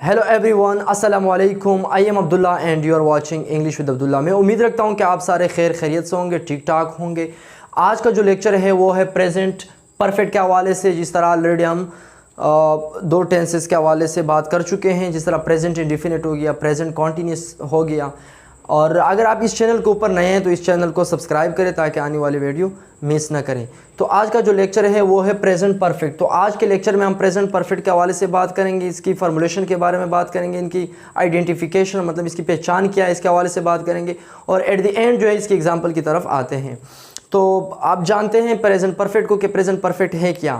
Hello everyone, अस्सलाम वालेकुम। I am Abdullah and you are watching English with Abdullah. मैं उम्मीद रखता हूँ कि आप सारे खैरियत से होंगे, ठीक ठाक होंगे। आज का जो लेक्चर है वो है प्रेजेंट परफेक्ट के हवाले से। जिस तरह ऑलरेडी हम दो टेंसेस के हवाले से बात कर चुके हैं, जिस तरह प्रेजेंट इंडेफिनिट हो गया, प्रेजेंट कॉन्टीन्यूस हो गया। और अगर आप इस चैनल के ऊपर नए हैं तो इस चैनल को सब्सक्राइब करें ताकि आने वाली वीडियो मिस ना करें। तो आज का जो लेक्चर है वो है प्रेजेंट परफेक्ट। तो आज के लेक्चर में हम प्रेजेंट परफेक्ट के हवाले से बात करेंगे, इसकी फार्मूलेशन के बारे में बात करेंगे, इनकी आइडेंटिफिकेशन मतलब इसकी पहचान क्या है इसके हवाले से बात करेंगे, और एट द एंड जो है इसकी एग्जाम्पल की तरफ आते हैं। तो आप जानते हैं प्रेजेंट परफेक्ट को कि प्रेजेंट परफेक्ट है क्या।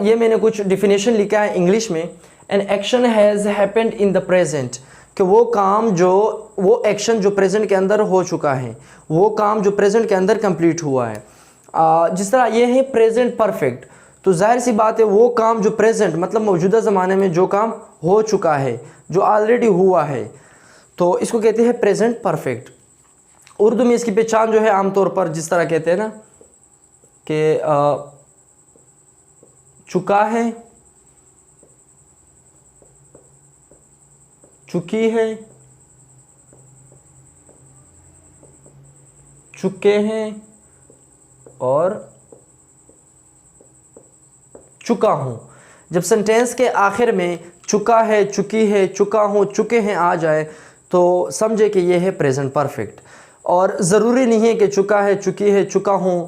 ये मैंने कुछ डिफिनेशन लिखा है इंग्लिश में। An action has happened in the present, कि वो एक्शन जो प्रेजेंट के अंदर हो चुका है, वो काम जो प्रेजेंट के अंदर कंप्लीट हुआ है। जिस तरह ये है प्रेजेंट परफेक्ट, तो जाहिर सी बात है वो काम जो प्रेजेंट मतलब मौजूदा ज़माने में जो काम हो चुका है, जो ऑलरेडी हुआ है, तो इसको कहते हैं प्रेजेंट परफेक्ट। उर्दू में इसकी पहचान जो है आमतौर पर जिस तरह कहते हैं ना कि चुका है, चुकी है, चुके हैं और चुका हूं। जब सेंटेंस के आखिर में चुका है, चुकी है, चुका हूं, चुके हैं आ जाए तो समझे कि यह है प्रेजेंट परफेक्ट। और ज़रूरी नहीं है कि चुका है, चुकी है, चुका हूं।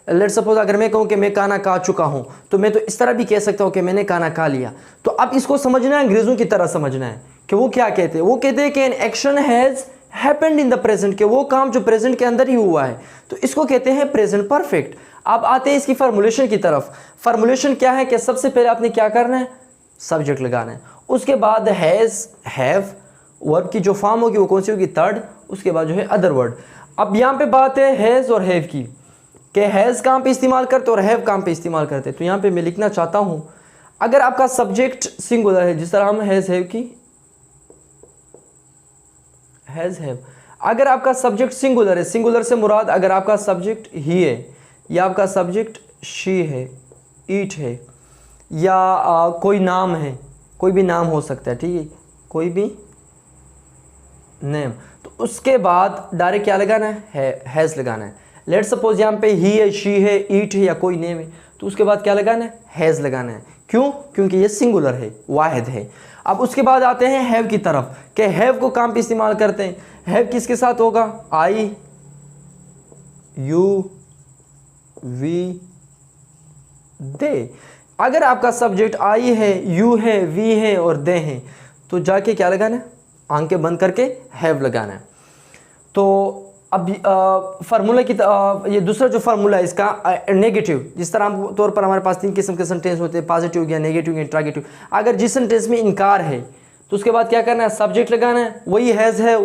लेट्स सपोज अगर मैं कहूं कि मैं खाना खा चुका हूं, तो मैं तो इस तरह भी कह सकता हूं कि मैंने खाना खा लिया। तो अब इसको समझना है, अंग्रेज़ों की तरह समझना है कि वो क्या कहते हैं। वो कहते हैं कि an action has happened in the present, कि वो काम जो प्रेजेंट के अंदर ही हुआ है, तो इसको कहते हैं प्रेजेंट परफेक्ट। अब आते हैं इसकी फार्मूलेशन की तरफ। फार्मूलेशन क्या है कि सबसे पहले आपने क्या करना है, सब्जेक्ट लगाना है। उसके बाद हैज़, हैव, वर्ब की जो फॉर्म होगी वो कौन सी होगी, थर्ड। उसके बाद जो है अदर वर्ड। अब यहाँ पे बात है हैज़ और हैव की, कि हैज़ काम पे इस्तेमाल करते और हैव काम पे इस्तेमाल करते। तो यहाँ पे मैं लिखना चाहता हूँ, अगर आपका सब्जेक्ट सिंगुलर है, जिस तरह हम हैज़ हैव की, हैज़ हैव, अगर आपका सब्जेक्ट सिंगुलर है, सिंगुलर से मुराद अगर आपका सब्जेक्ट ही है या आपका सब्जेक्ट शी है, ईट है, या कोई नाम है, कोई भी नाम हो सकता है, ठीक है, कोई भी नेम, तो उसके बाद डायरेक्ट क्या लगाना है, हैज़ लगाना है। लेट सपोज यहाँ पे ही है, शी है, ईट है या कोई नेम है, तो उसके बाद क्या लगाना है, हैज़ लगाना है। क्यों? क्योंकि ये सिंगुलर है, वाहिद है। अब उसके बाद आते हैं हैव की तरफ, कि हैव को काम पे इस्तेमाल करते हैं। हैव किसके साथ होगा, आई, यू, वी, दे। अगर आपका सब्जेक्ट आई है, यू है, वी है और दे है, तो जाके क्या लगाना है, आंखें बंद करके हैव लगाना है। तो अब फार्मूला की ये दूसरा जो फार्मूला है इसका नेगेटिव। जिस तरह आम तौर पर हमारे पास तीन किस्म के सेंटेंस होते हैं, पॉजिटिव या नेगेटिव या इंट्रागेटिव। अगर जिस सेंटेंस में इनकार है तो उसके बाद क्या करना है, सब्जेक्ट लगाना है, वही हैज़ है।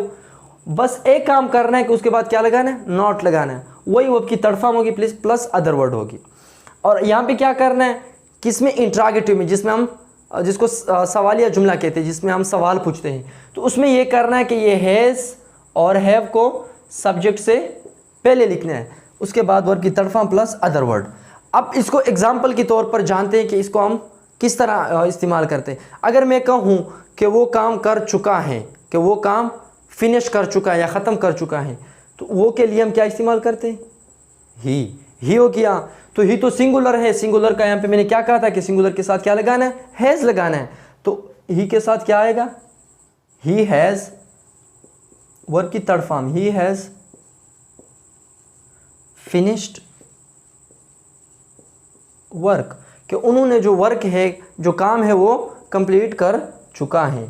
बस एक काम करना है कि उसके बाद क्या लगाना है, नॉट लगाना है। वही वर्ब की थर्ड फॉर्म होगी प्लस अदर वर्ड होगी। और यहाँ पे क्या करना है, किसमें, इंट्रागेटिव में, जिसमें हम जिसको सवालिया जुमला कहते हैं, जिसमें हम सवाल पूछते हैं, तो उसमें ये करना है कि ये हैज़ और हैव को सब्जेक्ट से पहले लिखना है, उसके बाद वर्ब की third form plus other word. अब इसको एग्जाम्पल के तौर पर जानते हैं कि इसको हम किस तरह इस्तेमाल करते हैं। अगर मैं कहूँ कि वो काम कर चुका है, कि वो काम फिनिश कर चुका है या ख़त्म कर चुका है, तो वो के लिए हम क्या इस्तेमाल करते हैं, ही हो गया। तो ही तो सिंगुलर है, सिंगुलर का यहाँ पे मैंने क्या कहा था कि सिंगुलर के साथ क्या लगाना है, हैज़ लगाना है। तो ही के साथ क्या आएगा, ही हैज़, वर्ब की third form, he has finished work, कि उन्होंने जो वर्क है, जो काम है वो कंप्लीट कर चुका है।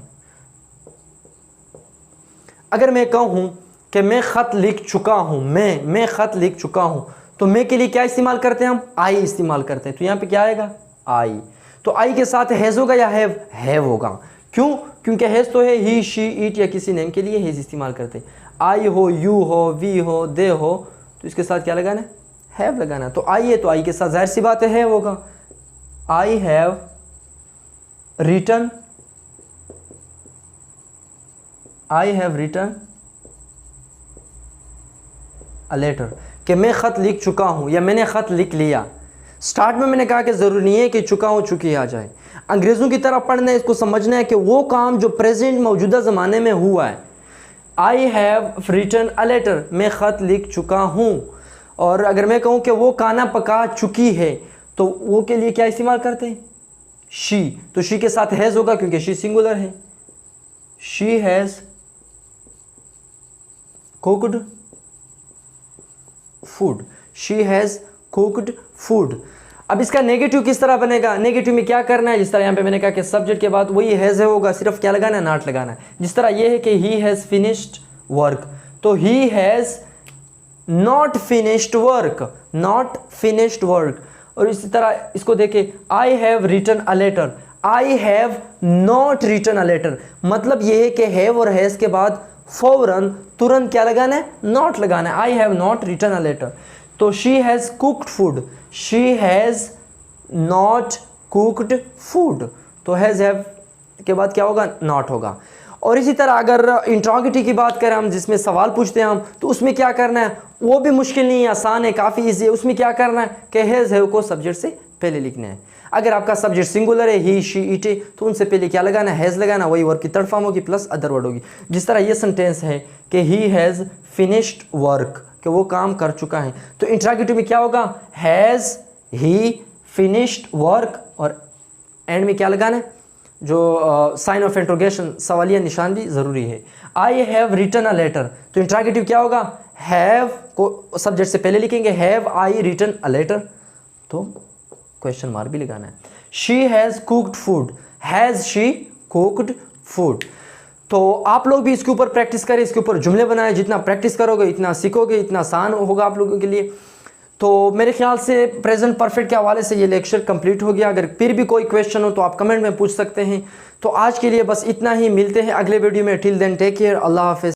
अगर मैं कहूँ कि मैं ख़त लिख चुका हूँ, मैं ख़त लिख चुका हूँ, तो मैं के लिए क्या इस्तेमाल करते हैं, हम आई इस्तेमाल करते हैं। तो यहाँ पे क्या आएगा, आई। तो आई के साथ हैज़ होगा या हैव होगा। क्यों? क्योंकि हैज़ तो है, ही, शी, ईट या किसी नेम के लिए हैज़ इस्तेमाल करते हैं। आई हो, यू हो, वी हो, दे हो, तो इसके साथ क्या लगाना है, हैव लगाना है। तो आई है तो आई के साथ जाहिर सी बात है हैव होगा। I have written, I have written a letter, कि मैं ख़त लिख चुका हूँ या मैंने ख़त लिख लिया। स्टार्ट में मैंने कहा कि ज़रूरी नहीं है कि चुका हूँ चुकी आ जाए। अंग्रेज़ों की तरह पढ़ना है, इसको समझना है कि वो काम जो प्रेजेंट मौजूदा ज़माने में हुआ है। I have written a letter, मैं ख़त लिख चुका हूँ। और अगर मैं कहूँ कि वो खाना पका चुकी है तो वो के लिए क्या इस्तेमाल करते हैं? शी। तो शी के साथ हैज़ होगा क्योंकि शी सिंगुलर है। She has cooked food, she has cooked food. अब इसका नेगेटिव किस तरह बनेगा? नेगेटिव में क्या करना है? जिस तरह यहाँ पे मैंने कहा कि सब्जेक्ट के बाद वही हैज़ है होगा, सिर्फ क्या लगाना है? नॉट लगाना है। जिस तरह ये है कि ही हैज़ फिनिश्ड वर्क, तो he has not finished work, not finished work. और इसी तरह इसको देखें, I have written a letter, I have not written a letter. मतलब ये है कि हैव और हैज़ के बाद फौरन तुरंत क्या लगाना है? नॉट लगाना है। I have not written a letter. तो she has cooked food, she has not cooked food. तो हैज़ हैव के बाद क्या होगा? नॉट होगा। और इसी तरह अगर इंट्रोगेटिव की बात करें हम, जिसमें सवाल पूछते हैं हम, तो उसमें क्या करना है? वो भी मुश्किल नहीं है, आसान है, काफ़ी ईजी है। उसमें क्या करना है कि हैज़ हैव को सब्जेक्ट से पहले लिखना है। अगर आपका सब्जेक्ट सिंगुलर है, ही शी इट है, तो उनसे पहले क्या लगाना है? हैज़ लगाना। वही वर्क की थर्ड फॉर्म होगी प्लस अदर वर्ड होगी। जिस तरह ये सेंटेंस है कि ही हैज़ फिनिश्ड वर्क, कि वो काम कर चुका है। तो इंट्रोगेटिव में क्या होगा? हैज़ ही फिनिश्ड वर्क, और एंड में क्या लगाना है? जो साइन ऑफ इंट्रोगेशन, सवालिया निशान भी ज़रूरी है। I have written a letter, तो इंट्रोगेटिव क्या होगा? हैव को सब्जेक्ट से पहले लिखेंगे, have I written a letter, तो क्वेश्चन मार्क भी लगाना है। She has cooked food, has she cooked food. तो आप लोग भी इसके ऊपर प्रैक्टिस करें, इसके ऊपर जुमले बनाएं। जितना प्रैक्टिस करोगे इतना सीखोगे, इतना आसान होगा आप लोगों के लिए। तो मेरे ख्याल से प्रेजेंट परफेक्ट के हवाले से ये लेक्चर कंप्लीट हो गया। अगर फिर भी कोई क्वेश्चन हो तो आप कमेंट में पूछ सकते हैं। तो आज के लिए बस इतना ही, मिलते हैं अगले वीडियो में। टिल देन टेक केयर, अल्लाह हाफिज़।